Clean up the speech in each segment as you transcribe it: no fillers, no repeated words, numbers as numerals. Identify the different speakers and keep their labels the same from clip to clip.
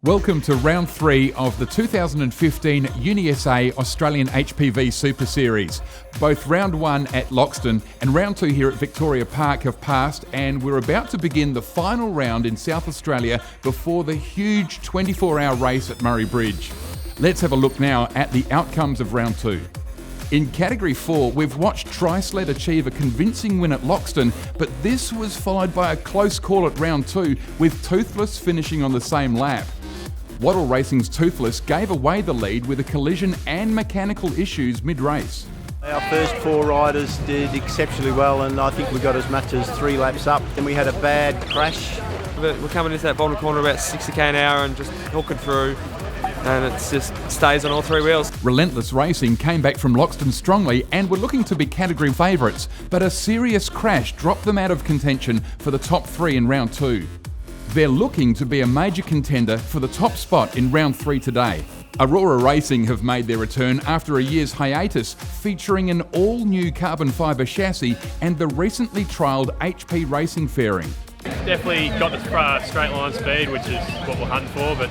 Speaker 1: Welcome to round 3 of the 2015 UniSA Australian HPV Super Series. Both round 1 at Loxton and round 2 here at Victoria Park have passed, and we're about to begin the final round in South Australia before the huge 24-hour race at Murray Bridge. Let's have a look now at the outcomes of round 2. In Category 4, we've watched Tri-Sled achieve a convincing win at Loxton, but this was followed by a close call at round 2, with Toothless finishing on the same lap. Wattle Racing's Toothless gave away the lead with a collision and mechanical issues mid-race.
Speaker 2: Our first 4 riders did exceptionally well, and I think we got as much as 3 laps up. Then we had a bad crash.
Speaker 3: We're coming into that bottom corner about 60k an hour and just hooking through, and it just stays on all 3 wheels.
Speaker 1: Relentless Racing came back from Loxton strongly and were looking to be category favourites, but a serious crash dropped them out of contention for the top 3 in round 2. They're looking to be a major contender for the top spot in round 3 today. Aurora Racing have made their return after a year's hiatus, featuring an all-new carbon fibre chassis and the recently trialled HP racing fairing.
Speaker 4: Definitely got the straight line speed, which is what we're hunting for, but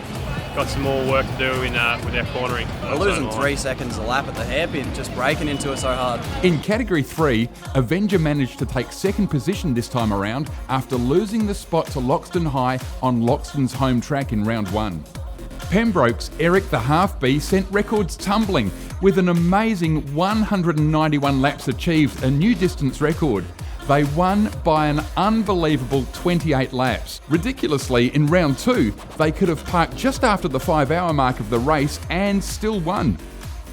Speaker 4: got some more work to do with our cornering.
Speaker 5: We're losing 3 seconds a lap at the hairpin, just breaking into it so hard.
Speaker 1: In Category 3, Avenger managed to take second position this time around after losing the spot to Loxton High on Loxton's home track in round 1. Pembroke's Eric the Half-Bee sent records tumbling with an amazing 191 laps achieved, a new distance record. They won by an unbelievable 28 laps. Ridiculously, in round 2, they could have parked just after the 5-hour mark of the race and still won.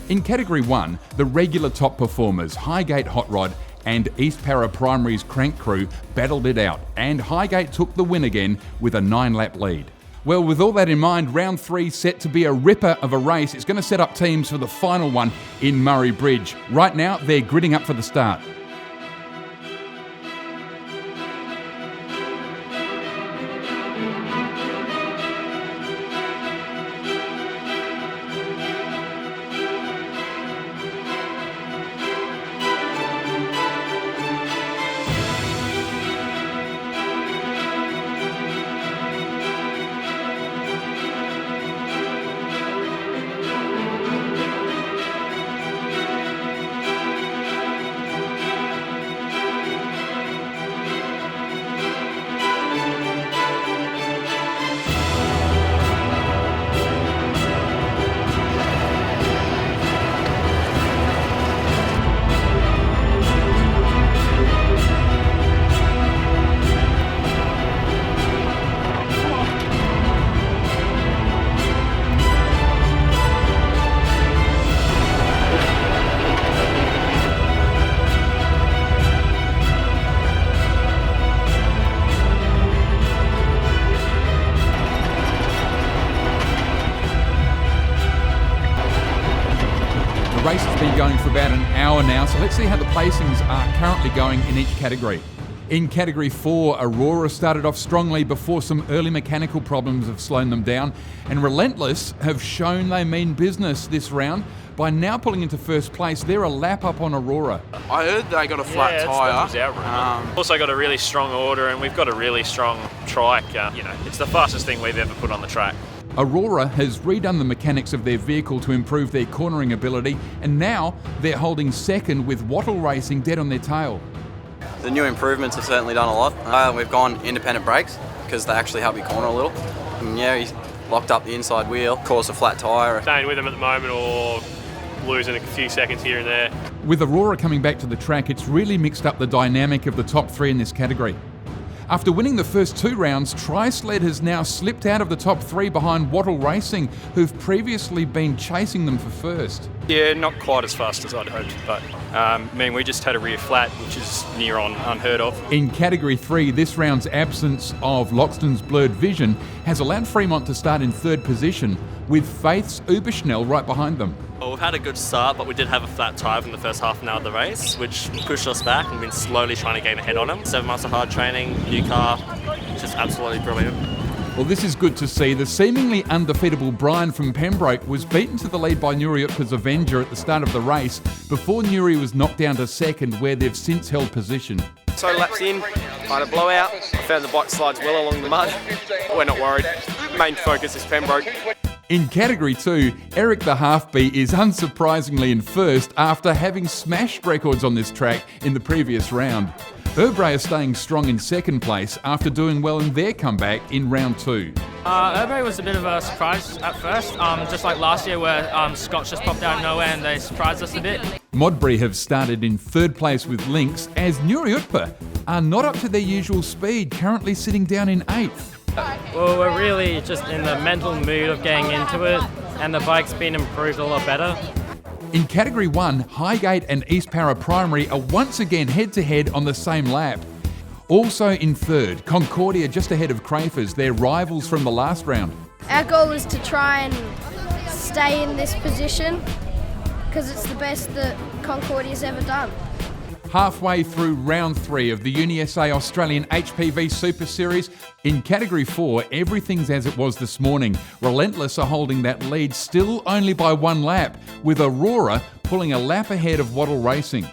Speaker 1: In Category 1, the regular top performers, Highgate Hot Rod and East Para Primary's Crank Crew battled it out, and Highgate took the win again with a 9-lap lead. Well, with all that in mind, round 3 set to be a ripper of a race. It's going to set up teams for the final one in Murray Bridge. Right now, they're gridding up for the start. The race has been going for about an hour now, so let's see how the placings are currently going in each category. In Category 4, Aurora started off strongly before some early mechanical problems have slowed them down, and Relentless have shown they mean business this round by now pulling into first place. They're a lap up on Aurora.
Speaker 6: I heard they got a flat tyre.
Speaker 4: Also got a really strong order, and we've got a really strong trike. It's the fastest thing we've ever put on the track.
Speaker 1: Aurora has redone the mechanics of their vehicle to improve their cornering ability, and now they're holding second with Wattle Racing dead on their tail.
Speaker 5: The new improvements have certainly done a lot. We've gone independent brakes because they actually help you corner a little. And he's locked up the inside wheel, caused a flat tyre.
Speaker 4: Staying with them at the moment or losing a few seconds here and there.
Speaker 1: With Aurora coming back to the track, it's really mixed up the dynamic of the top 3 in this category. After winning the first 2 rounds, Tri-Sled has now slipped out of the top 3 behind Wattle Racing, who've previously been chasing them for first.
Speaker 7: Yeah, not quite as fast as I'd hoped, but we just had a rear flat, which is near on unheard of.
Speaker 1: In Category 3, this round's absence of Loxton's blurred vision has allowed Fremont to start in 3rd position, with Faith's Uberschnell right behind them.
Speaker 8: Well, we've had a good start, but we did have a flat tyre from the first half an hour of the race, which pushed us back, and we've been slowly trying to gain ahead on them. 7 months of hard training, new car, just absolutely brilliant.
Speaker 1: Well, this is good to see. The seemingly undefeatable Brian from Pembroke was beaten to the lead by Nuriutpa's Avenger at the start of the race before Nuri was knocked down to second, where they've since held position.
Speaker 3: So laps in, I had a blowout. I found the bike slides well along the mud. We're not worried. Main focus is Pembroke.
Speaker 1: In Category 2, Eric the Half-B is unsurprisingly in first after having smashed records on this track in the previous round. Urbray are staying strong in second place after doing well in their comeback in round 2.
Speaker 9: Urbray was a bit of a surprise at first, just like last year where Scots just popped out of nowhere and they surprised us a bit.
Speaker 1: Modbury have started in third place with Lynx, as Nuriutpa are not up to their usual speed, currently sitting down in 8th.
Speaker 9: Well, we're really just in the mental mood of getting into it, and the bike's been improved a lot better.
Speaker 1: In Category 1, Highgate and East Para Primary are once again head-to-head on the same lap. Also in third, Concordia just ahead of Crafers, their rivals from the last round.
Speaker 10: Our goal is to try and stay in this position because it's the best that Concordia's ever done.
Speaker 1: Halfway through round 3 of the UniSA Australian HPV Super Series, in Category 4, everything's as it was this morning. Relentless are holding that lead still only by 1 lap, with Aurora pulling a lap ahead of Wattle Racing.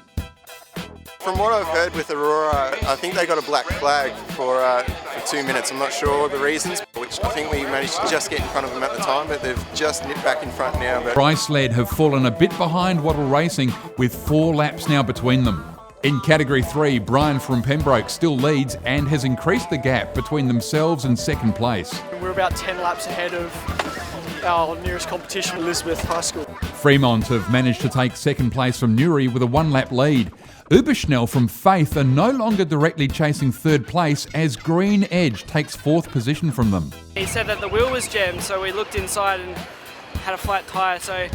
Speaker 11: From what I've heard with Aurora, I think they got a black flag for 2 minutes. I'm not sure the reasons, which I think we managed to just get in front of them at the time, but they've just nipped back in front now.
Speaker 1: Prix led have fallen a bit behind Wattle Racing, with 4 laps now between them. In Category 3, Brian from Pembroke still leads and has increased the gap between themselves and second place.
Speaker 12: We're about 10 laps ahead of our nearest competition, Elizabeth High School.
Speaker 1: Fremont have managed to take second place from Newry with a 1-lap lead. Uberschnell from Faith are no longer directly chasing third place as Green Edge takes 4th position from them.
Speaker 12: He said that the wheel was jammed, so we looked inside and had a flat tyre, so it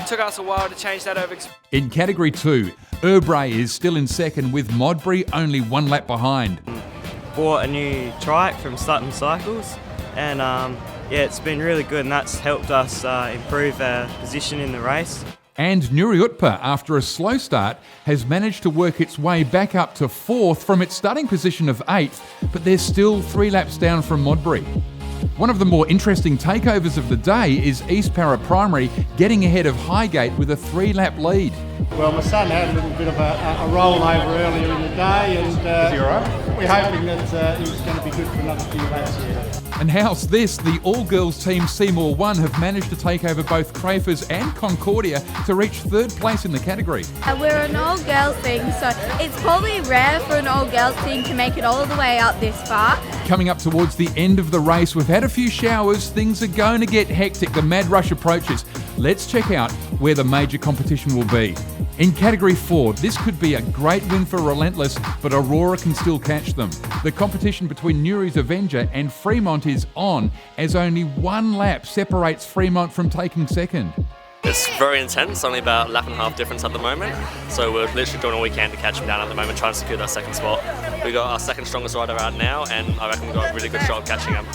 Speaker 12: took us a while to change that over.
Speaker 1: In Category 2, Urbray is still in second with Modbury only 1 lap behind.
Speaker 13: Bought a new trike from Sutton Cycles and it's been really good and that's helped us improve our position in the race.
Speaker 1: And Nuriutpa, after a slow start, has managed to work its way back up to 4th from its starting position of 8th, but they're still 3 laps down from Modbury. One of the more interesting takeovers of the day is East Para Primary getting ahead of Highgate with a 3-lap lead.
Speaker 14: Well, my son had a little bit of a rollover earlier in the day and we're hoping that he's going to be good for another few laps here.
Speaker 1: And how's this? The all-girls team Seymour 1 have managed to take over both Crafers and Concordia to reach 3rd place in the category.
Speaker 15: We're an all-girls team, so it's probably rare for an all-girls team to make it all the way up this far.
Speaker 1: Coming up towards the end of the race, we've had a few showers, things are going to get hectic, the mad rush approaches. Let's check out where the major competition will be. In Category 4, this could be a great win for Relentless, but Aurora can still catch them. The competition between Nuri's Avenger and Fremont is on, as only 1 lap separates Fremont from taking second.
Speaker 8: It's very intense, only about a lap and a half difference at the moment. So we're literally doing all we can to catch him down at the moment, trying to secure that second spot. We got our second strongest rider out now, and I reckon we've got a really good shot of catching him.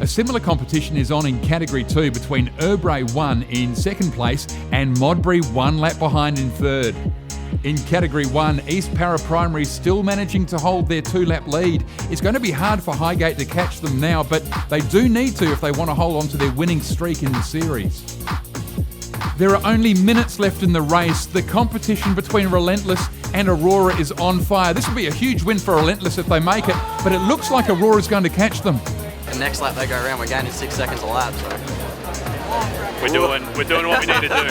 Speaker 1: A similar competition is on in Category 2 between Urbray 1 in second place and Modbury 1 lap behind in third. In Category 1, East Para Primary still managing to hold their 2-lap lead. It's going to be hard for Highgate to catch them now, but they do need to if they want to hold on to their winning streak in the series. There are only minutes left in the race. The competition between Relentless and Aurora is on fire. This will be a huge win for Relentless if they make it, but it looks like Aurora's going to catch them.
Speaker 5: The next lap they go around, we're gaining 6 seconds a lap. So.
Speaker 4: We're doing what we need to do.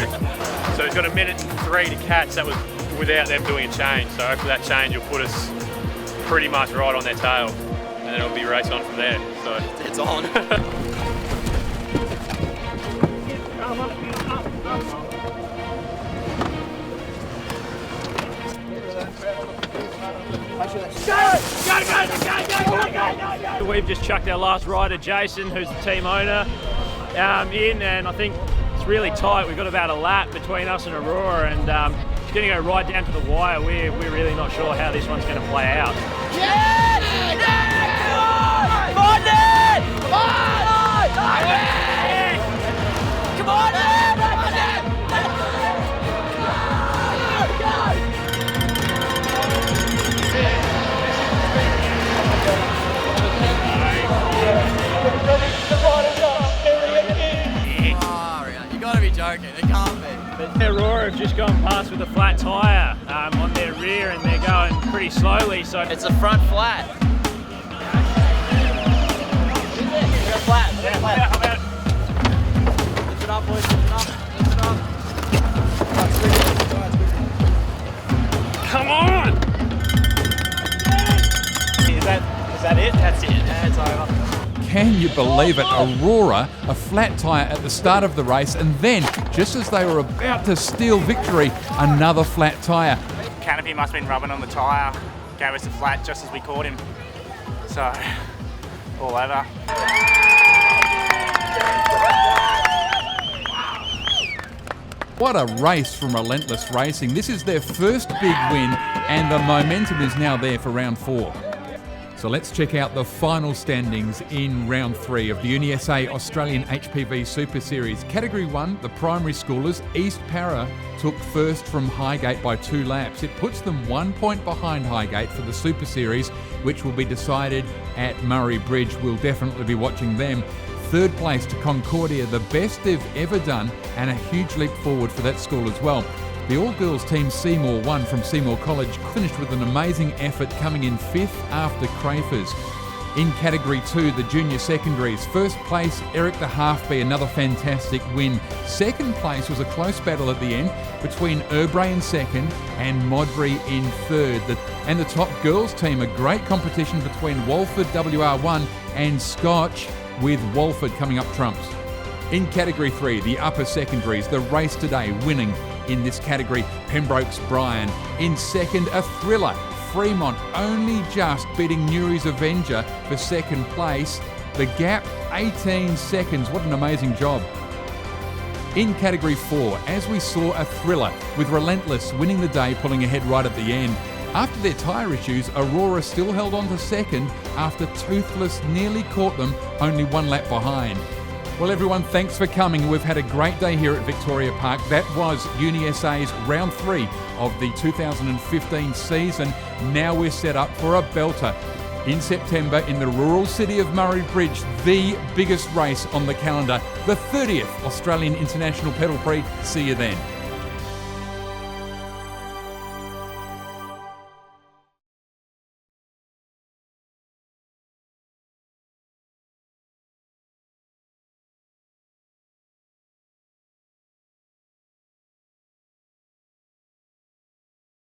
Speaker 4: So he's got a minute 3 to catch. That was without them doing a change. So hopefully that change will put us pretty much right on their tail, and then it'll be race on from there. So
Speaker 5: it's on.
Speaker 4: We've just chucked our last rider, Jason, who's the team owner, in, and I think it's really tight. We've got about a lap between us and Aurora, and it's going to go right down to the wire. We're really not sure how this one's going to play out.
Speaker 16: Come on,
Speaker 5: You gotta be joking, it can't be.
Speaker 4: But Aurora have just gone past with a flat tyre on their rear, and they're going pretty slowly. So
Speaker 16: it's a front flat. Flat. Lift it up, boys. Lift it up. Lift it up.
Speaker 4: Come on!
Speaker 16: Is that it? That's it. It's over.
Speaker 1: Can you believe it? Aurora, a flat tyre at the start of the race, and then, just as they were about to steal victory, another flat tyre.
Speaker 17: Canopy must have been rubbing on the tyre, gave us a flat just as we caught him. So, all over.
Speaker 1: What a race from Relentless Racing. This is their first big win, and the momentum is now there for round 4. So let's check out the final standings in round 3 of the UniSA Australian HPV Super Series. Category 1, the primary schoolers, East Para, took first from Highgate by 2 laps. It puts them 1 point behind Highgate for the Super Series, which will be decided at Murray Bridge. We'll definitely be watching them. Third place to Concordia, the best they've ever done, and a huge leap forward for that school as well. The all-girls team Seymour won from Seymour College, finished with an amazing effort, coming in 5th after Crafers. In Category 2, the junior secondaries, first place Eric the Half-B, another fantastic win. Second place was a close battle at the end between Urbray in second and Modbury in third. And the top girls team, a great competition between Walford WR1 and Scotch, with Walford coming up trumps. In Category 3, the upper secondaries, the race today winning in this category, Pembroke's Brian. In second, a thriller, Fremont, only just beating Newry's Avenger for second place. The gap, 18 seconds. What an amazing job. In Category 4, as we saw, a thriller, with Relentless winning the day, pulling ahead right at the end. After their tyre issues, Aurora still held on to second after Toothless nearly caught them, only 1 lap behind. Well, everyone, thanks for coming. We've had a great day here at Victoria Park. That was UniSA's round 3 of the 2015 season. Now we're set up for a belter in September in the rural city of Murray Bridge, the biggest race on the calendar, the 30th Australian International Pedal Prix. See you then.